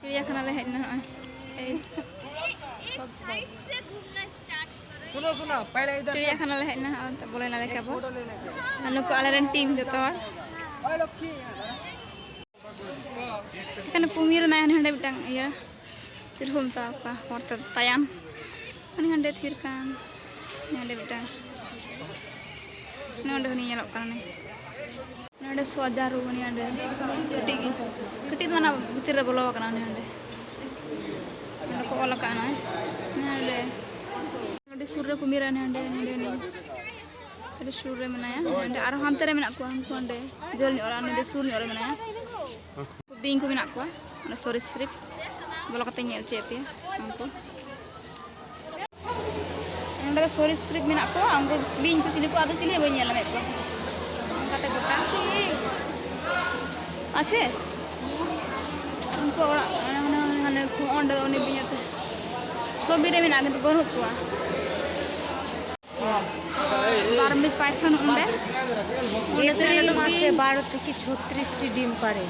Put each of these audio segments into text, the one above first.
चिड़ियाखाना ले हेजना सुनो सुनो पहले इधर चिड़ियाखाना ले हेजना तो बोले ना लेके अब नुको आलेरन टीम जतो ओए लक्ष्मी इकन कुमीर ना हंडे बिटांग इया चिरहुम ता का होत तायाम अनि हंडे थिर कान हंडे बिटांग नोंडे हनी येलो काने नोंडे सोजारू हनी हंडे कटी मना भीतर रे बोलो काना हंडे को ओला काना हंडे नोंडे सुर रे कुमीर हंडे हंडे नी अरे सुर रे मनाया हंडे आरो हानते रे मेना को हमको हंडे जोल नी ओरा नोंडे सुर नी ओरे मनाया बिंग को मेना को ना सॉरी स्ट्रिप बोलो कते ñel cepe हमको नोंडे सॉरी स्ट्रिप मेना को हमको बिंग को चिली को आदो चिली बई ñel में को kate गोटा আছে हमको ओरा हाने को ओंडे ओनी बियाते ছবি রে মেনা কিন্তু বড় কুয়া বারমিজ পাইথন উন্ডে এপ্রিল মাসে 12 থেকে 36টি ডিম পারে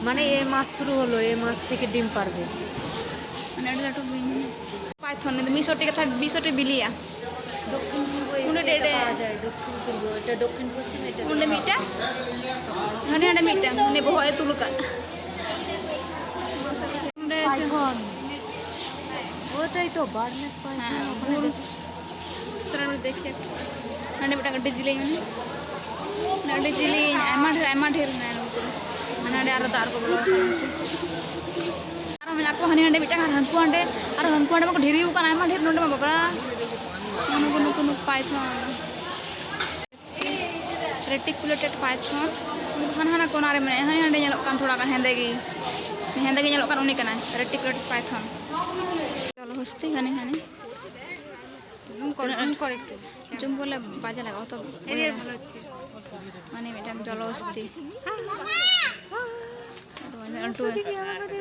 মানে এই মাস শুরু হলো এই মাস থেকে ডিম পারবে মানে এটা তো পাইথন নে মিশোটি কথা 20টি বিলিয়া দক্ষিণ পূর্ব এশিয়াতে পাওয়া যায় দক্ষিণ পূর্ব এটা দক্ষিণ পশ্চিম এটা উন্ডে মিটা হানে হানে মিটা নে বহয় তুলুকা উন্ডে পাইথন ওটাই তো বার্নেস পাইথন ওখানে सरण देखिए नंडे बेटा गड्डी जिले में नंडे जिले एमा ढेर ना नंडे आरो दार को बोलो आरो मेना को हनी नंडे बेटा हंकु हंडे मको ढेरी उ काना एमा ढेर नंडे मा बबरा मनु को पाइथन रेटिकुलेटेड पाइथन हाना कोना रे मने हनी नंडे ñelok kan थोड़ा का हेंदे गे ñelok kan उनी कना रेटिकुलेटेड पाइथन चलो हस्ती हनी জুম করে জুম করলে বাজে লাগে অত এর ভালো হচ্ছে মানে মেটাম জলহস্তি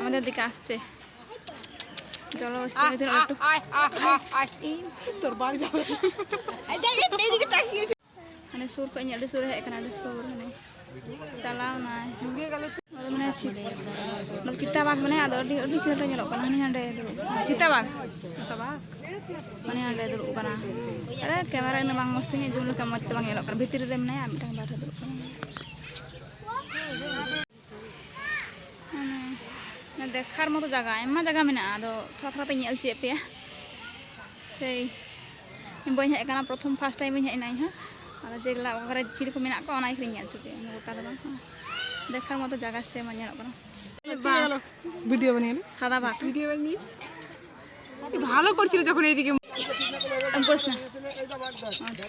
আমাদের দিকে আসছে জলহস্তি ভিতরে একটু তোর বাড়ি যাবে এইদিকে তাকিয়েছে মানে সুর কই ñelde সুর হ্যাঁ এখানে সুর মানে চালাও না ঢুকে গেল মানে চিতাবাঘ মানে আদো আদি চেহারা ñelok kana hani hande চিতাবাঘ মানে hande dulu kana are kamera ina bang mesti zoom leka mot bang ñelok kana bhitir re menaya mitang bar dulu kana na dekhar moto jaga emma jaga mena ado thora te ñel che pe sei boy hej kana prothom first time hej nai ha ado jegla ogare chiri ko mena ko onai kri ñel chupe goka da bang দেখার মতো জায়গা সে মানে এরকম video বানিয়ে সাদা ভাগ video বানিয়ে কি ভালো করছিল যখন এইদিকে আমি করিস না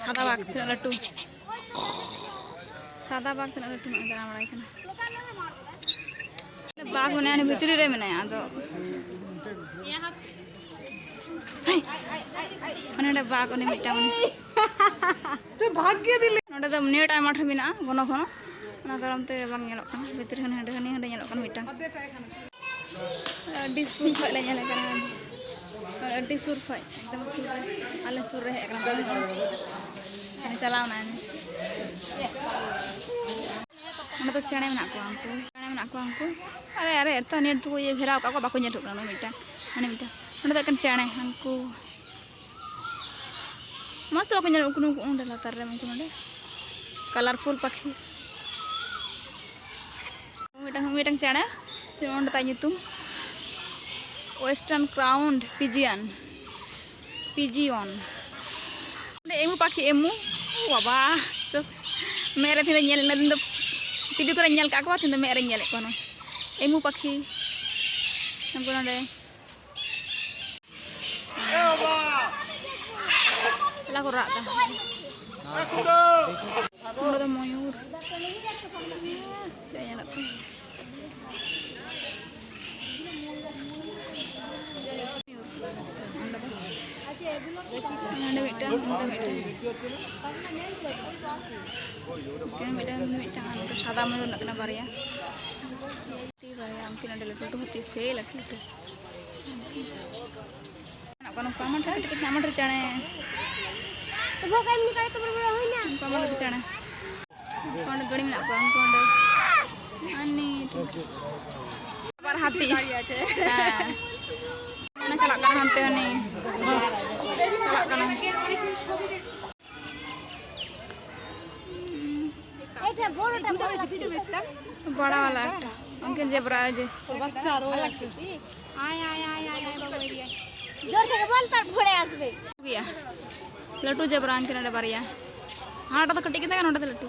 সাদা ভাগ লাট্টু সাদা ভাগ লাট্টু মানে দাঁড়া আমরা এখানে বাঘ মানে আনে ভিতরে রে মানে আদো মানে এটা বাঘ অনেক মিটা মানে তুই ভাগ্য দিলি ওটা তো নেট আই মাঠ বিনা ঘন ঘন ना गरम ते बang ñelok kan भीतर हने हने ñelok kan mitang adi sur khoi la ñele kan adi sur khoi एकदम sur ale sur re kan ini चलाओ ना mana to chane menak ko angku are to net tu ye घेराव का को बाको ñetuk na mitang ane mitang mana to kan chane angku mast बाको ñelok kunu unde latar re mungkin onde colorful pakhi mitang chana sinon ta nyutum western crowned pigeon emu pakhi emu baba so mere thile ñel na dindo tibi ko ñel ka ko tindo mere ñel kono emu pakhi namko nde la ko rata udah ada mayur saya nyala সাদা ময়ূর না বাড়িয়া mungkin ada level tuh hati saya lagi itu kono kaman tapi naman tercane वो काई नि काई तो बड़ा होई ना kaman tercane kono gani nak bang kono ani হাতি হ্যাঁ না চালাক কানা হানতে নেই চালাক কানা এটা বড়টা बड़ा वाला একটা उनके जेबरा है जे বাচ্চা আরো আছে আয় জোর থেকে বল তার ঘুরে আসবে गया लट्टू जेबरा अंके नडे बारिया हाटा तो कटी कितना नोटा लट्टू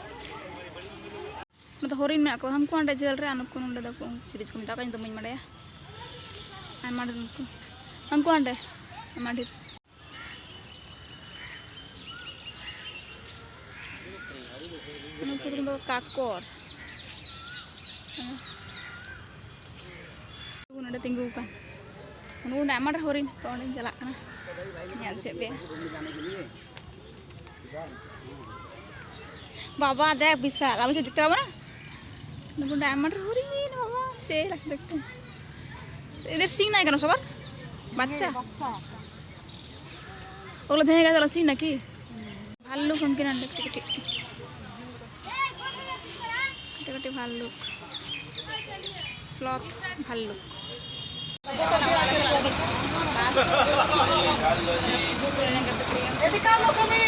मत होरिन में को हमको अंडे जेल रे अनको नोडे दको सीरीज को मिता का तो मई मडे आ माड हमको अंडे माडी हमको तो काकोर नोडे तिंगु kan udah amat horin kalau ini jalan kana nyal cek be बाबा देख bisa lalu saya dikte apa na udah amat horin बाबा से langsung देखते इधर सिंह नहीं करना सबर बच्चा ओला भेगे गया सिंह ना की भालू कंके ना टिक टिक टिक भालू स्लॉथ भालू এদিকে আলো তুমি